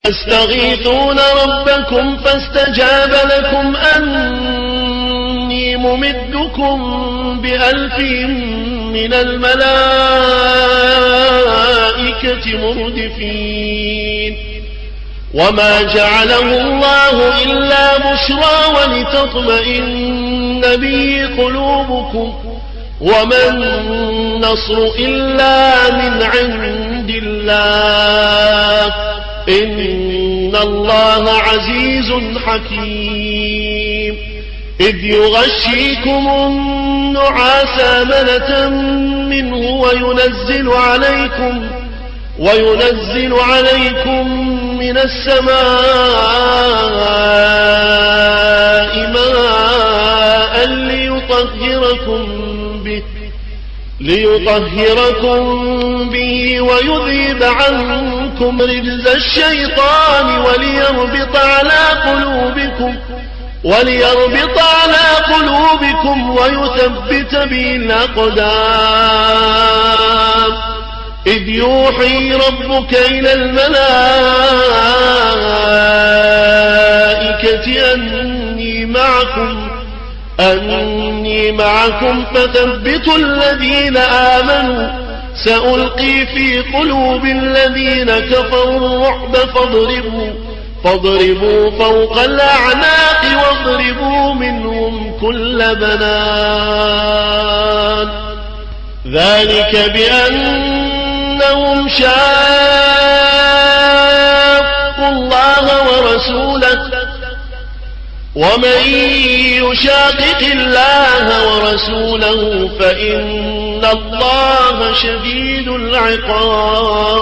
تستغيثون ربكم فاستجاب لكم أني ممدكم ب1000 من الملائكة مردفين وما جعله الله إلا بشرى ولتطمئن به قلوبكم وما النصر إلا من عند الله إن الله عزيز حكيم إذ يغشيكم النعاس أمنة منه وينزل عليكم من السماء ماء ليطهركم به ويذيب عنكم رجز الشيطان وليربط على قلوبكم ويثبت به الأقدام إذ يوحي ربك إلى الملائكة أني معكم فثبتوا الذين آمنوا سألقي في قلوب الذين كفروا الرعب فاضربوا فوق الأعناق واضربوا منهم كل بنان ذلك بأنهم شاقوا الله ورسوله ومن يشاقق الله ورسوله فإن الله شديد العقاب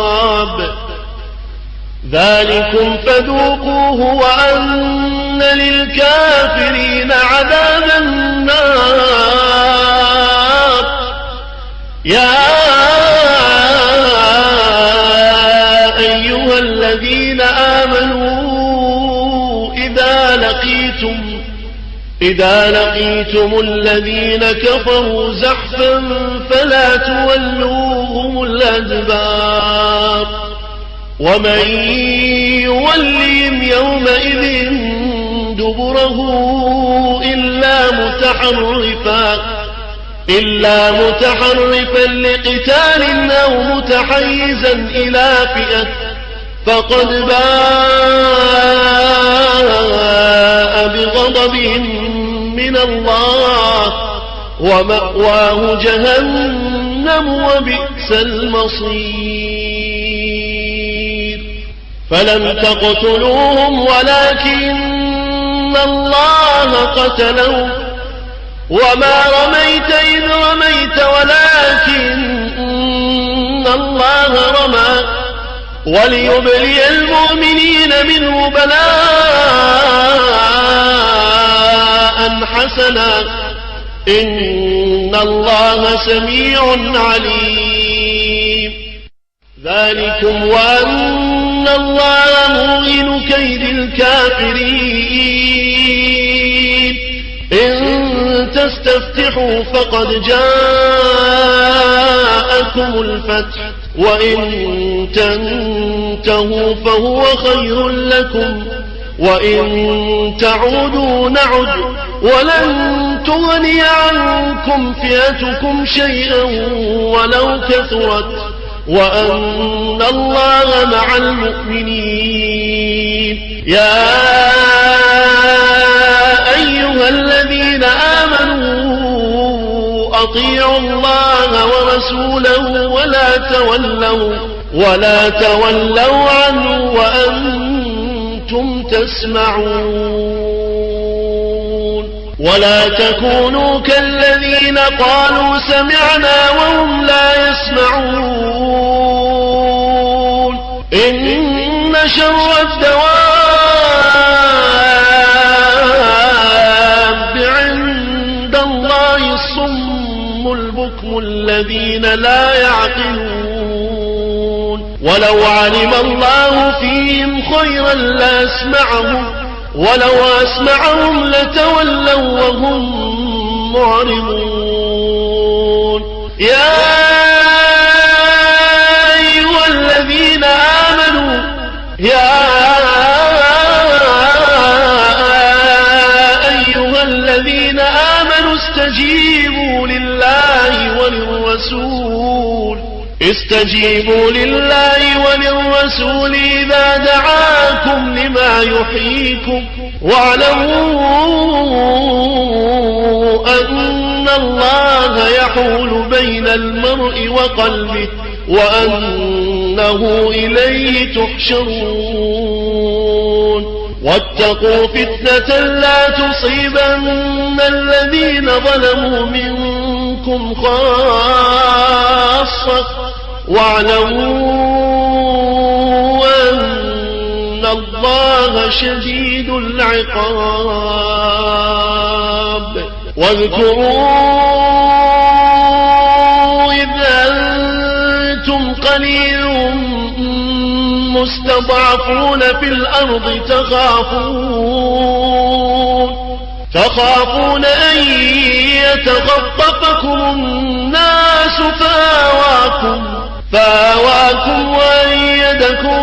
ذلكم فذوقوه وأن للكافرين عذاب النار يا أيها الذين آمنوا إذا لقيتم الذين كفروا زحفا فلا تولوهم الأدبار ومن يولهم يومئذ دبره إلا متحرفا لقتال أو متحيزا إلى فئة فقد باء بغضب من الله ومأواه جهنم وبئس المصير فلم تقتلوهم ولكن الله قتلهم وما رميت إذ رميت ولكن الله رمى وليبلي المؤمنين منه بلاء حسنا إن الله سميع عليم ذلكم وأن الله موهن كيد الكافرين إن تستفتحوا فقد جاءكم الفتح وإن تنتهوا فهو خير لكم وإن تعودوا نعد ولن تغني عنكم فئتكم شيئا ولو كثرت وأن الله مع المؤمنين يا أيها الذين آمنوا أطيعوا الله ورسوله ولا تولوا عنه وأنتم تسمعون ولا تكونوا كالذين قالوا سمعنا وهم لا يسمعون إن شر الدواب عند الله الصم البكم الذين لا يعقلون ولو علم الله فيهم خيرا لأسمعهم ولو أسمعهم لتولوا وهم معرضون يا أيها الذين آمنوا يا استجيبوا لله وللرسول إذا دعاكم لما يحييكم واعلموا أن الله يحول بين المرء وقلبه وأنه إليه تحشرون واتقوا فتنة لا تصيبن الذين ظلموا منكم خاصة واعلموا أن الله شديد العقاب واذكروا إذ أنتم قليل مستضعفون في الأرض تخافون أن يتخطفكم الناس فآواكم وأيدكم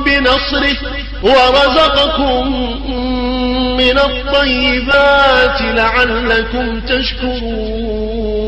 بنصره ورزقكم من الطيبات لعلكم تشكرون